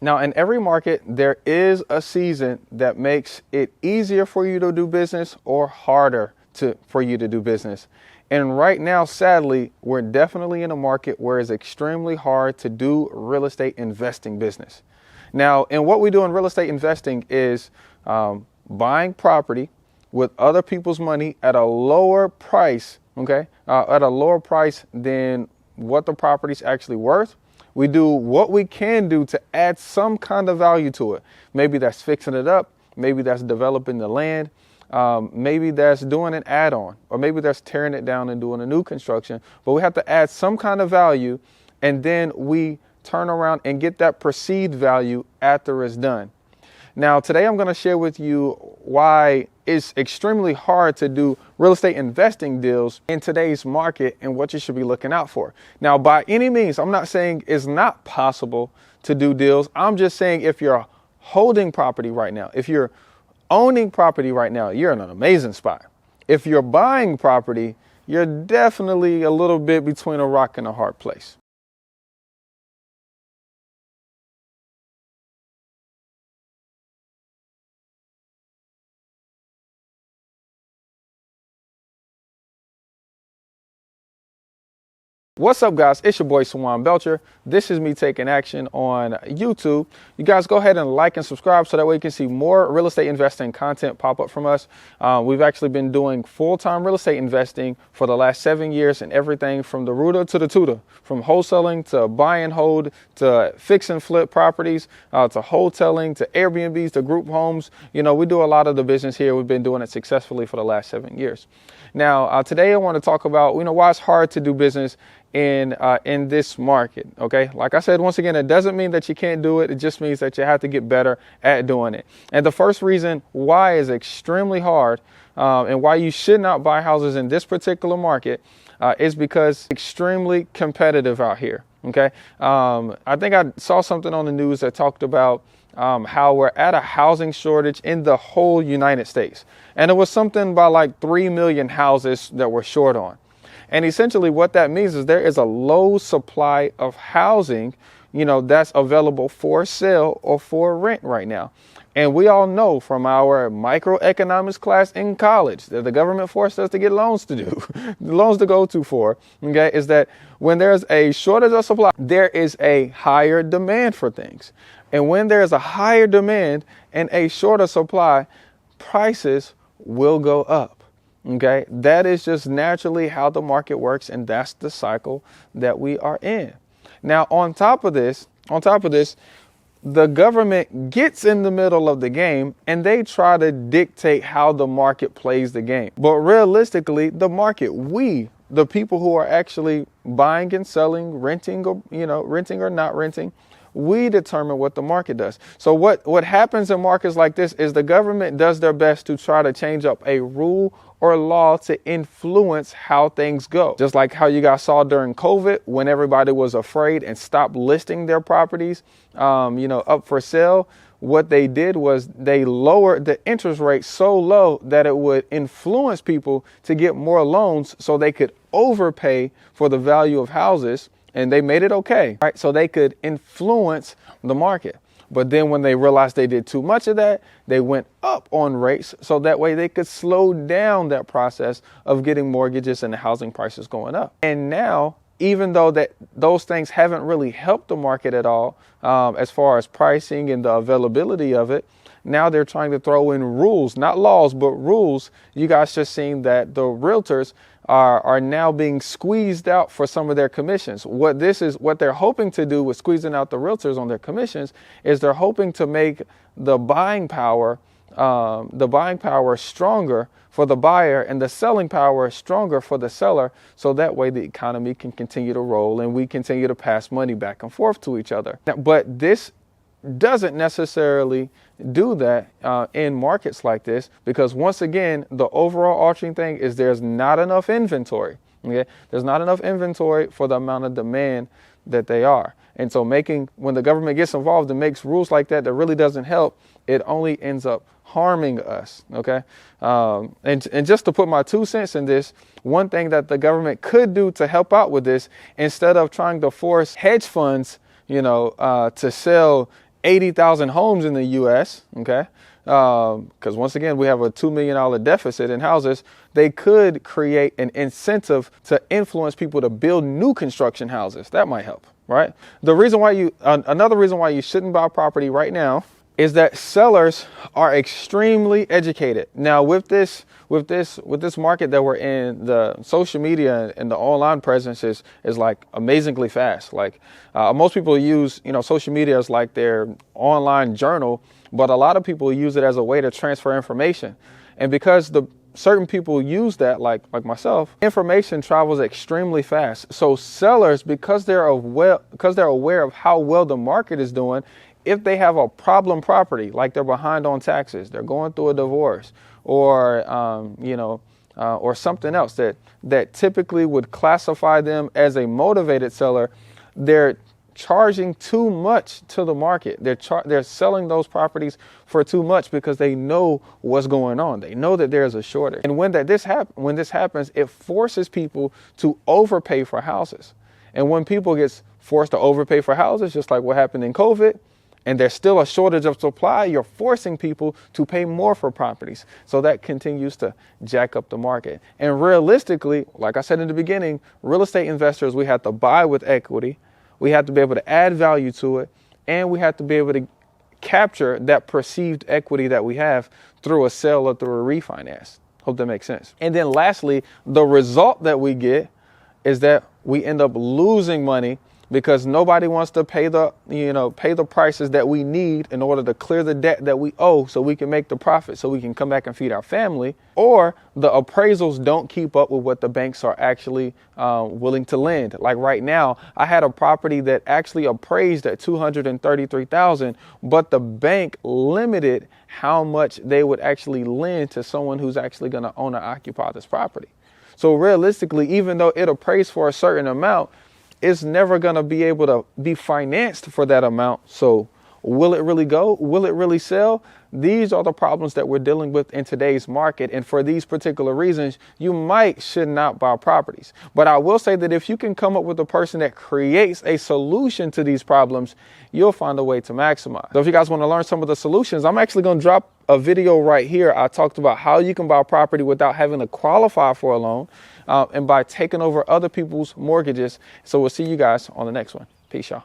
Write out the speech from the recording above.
Now, in every market, there is a season that makes it easier for you to do business or harder for you to do business. And right now, sadly, we're definitely in a market where it's extremely hard to do real estate investing business. Now, and what we do in real estate investing is buying property with other people's money at a lower price, okay, at a lower price than what the property's actually worth. We do what we can do to add some kind of value to it. Maybe that's fixing it up. Maybe that's developing the land. Maybe that's doing an add-on, or maybe that's tearing it down and doing a new construction. But we have to add some kind of value, and then we turn around and get that perceived value after it's done. Now, today I'm going to share with you why it's extremely hard to do real estate investing deals in today's market and what you should be looking out for. Now, by any means, I'm not saying it's not possible to do deals. I'm just saying if you're holding property right now, if you're owning property right now, you're in an amazing spot. If you're buying property, you're definitely a little bit between a rock and a hard place. What's up, guys? It's your boy Swan Belcher. This is me taking action on YouTube. You guys go ahead and like and subscribe so that way you can see more real estate investing content pop up from us. We've actually been doing full-time real estate investing for the last 7 years, and everything from the rooter to the tutor, from wholesaling to buy and hold to fix and flip properties, to wholesaling to Airbnbs to group homes. You know, we do a lot of the business here. We've been doing it successfully for the last 7 years. Now, today I want to talk about, why it's hard to do business in this market. Okay, like I said, once again, it doesn't mean that you can't do it. It just means that you have to get better at doing it. And the first reason why is extremely hard, and why you should not buy houses in this particular market, is because it's extremely competitive out here. Okay, I think I saw something on the news that talked about how we're at a housing shortage in the whole United States. And it was something by like 3 million houses that we're short on. And essentially what that means is there is a low supply of housing, that's available for sale or for rent right now. And we all know from our microeconomics class in college that the government forced us to get loans to do, loans to go to for, okay, is that when there's a shortage of supply, there is a higher demand for things. And when there's a higher demand and a shorter supply, prices will go up. Okay, that is just naturally how the market works, and that's the cycle that we are in. Now, on top of this, the government gets in the middle of the game and they try to dictate how the market plays the game. But realistically, the market, the people who are actually buying and selling, renting or not renting, we determine what the market does. So what happens in markets like this is the government does their best to try to change up a rule or law to influence how things go. Just like how you guys saw during COVID, when everybody was afraid and stopped listing their properties, up for sale. What they did was they lowered the interest rate so low that it would influence people to get more loans so they could overpay for the value of houses. And they made it okay, right? So they could influence the market. But then when they realized they did too much of that, they went up on rates so that way they could slow down that process of getting mortgages and the housing prices going up. And now, even though those things haven't really helped the market at all, as far as pricing and the availability of it, now they're trying to throw in rules, not laws, but rules. You guys just seen that the realtors are now being squeezed out for some of their commissions. What they're hoping to do with squeezing out the realtors on their commissions is they're hoping to make the buying power stronger for the buyer and the selling power stronger for the seller. So that way the economy can continue to roll and we continue to pass money back and forth to each other. But this doesn't necessarily do that in markets like this, because once again, the overall arching thing is there's not enough inventory. Okay, there's not enough inventory for the amount of demand that they are. And so when the government gets involved and makes rules like that really doesn't help, it only ends up harming us. Okay, and just to put my 2 cents in this, one thing that the government could do to help out with this, instead of trying to force hedge funds, to sell 80,000 homes in the U.S., okay? Because once again, we have a $2 million deficit in houses. They could create an incentive to influence people to build new construction houses. That might help, right? Another reason why you shouldn't buy property right now is that sellers are extremely educated. Now, with this market that we're in, the social media and the online presence is like amazingly fast. Like most people use, social media as like their online journal, but a lot of people use it as a way to transfer information. And because certain people use that, like myself, information travels extremely fast. So sellers, because they're aware of how well the market is doing, if they have a problem property, like they're behind on taxes, they're going through a divorce, or or something else that typically would classify them as a motivated seller, they're charging too much to the market. They're selling those properties for too much because they know what's going on. They know that there's a shortage. And when this happens, it forces people to overpay for houses. And when people get forced to overpay for houses, just like what happened in COVID, and there's still a shortage of supply, you're forcing people to pay more for properties. So that continues to jack up the market. And realistically, like I said in the beginning, real estate investors, we have to buy with equity. We have to be able to add value to it. And we have to be able to capture that perceived equity that we have through a sale or through a refinance. Hope that makes sense. And then lastly, the result that we get is that we end up losing money because nobody wants to pay the prices that we need in order to clear the debt that we owe so we can make the profit, so we can come back and feed our family, or the appraisals don't keep up with what the banks are actually willing to lend. Like right now, I had a property that actually appraised at $233,000, but the bank limited how much they would actually lend to someone who's actually going to own or occupy this property. So realistically, even though it appraised for a certain amount, it's never going to be able to be financed for that amount. So will it really go? Will it really sell? These are the problems that we're dealing with in today's market. And for these particular reasons, you should not buy properties. But I will say that if you can come up with a person that creates a solution to these problems, you'll find a way to maximize. So if you guys want to learn some of the solutions, I'm actually going to drop a video right here. I talked about how you can buy property without having to qualify for a loan and by taking over other people's mortgages. So we'll see you guys on the next one. Peace, y'all.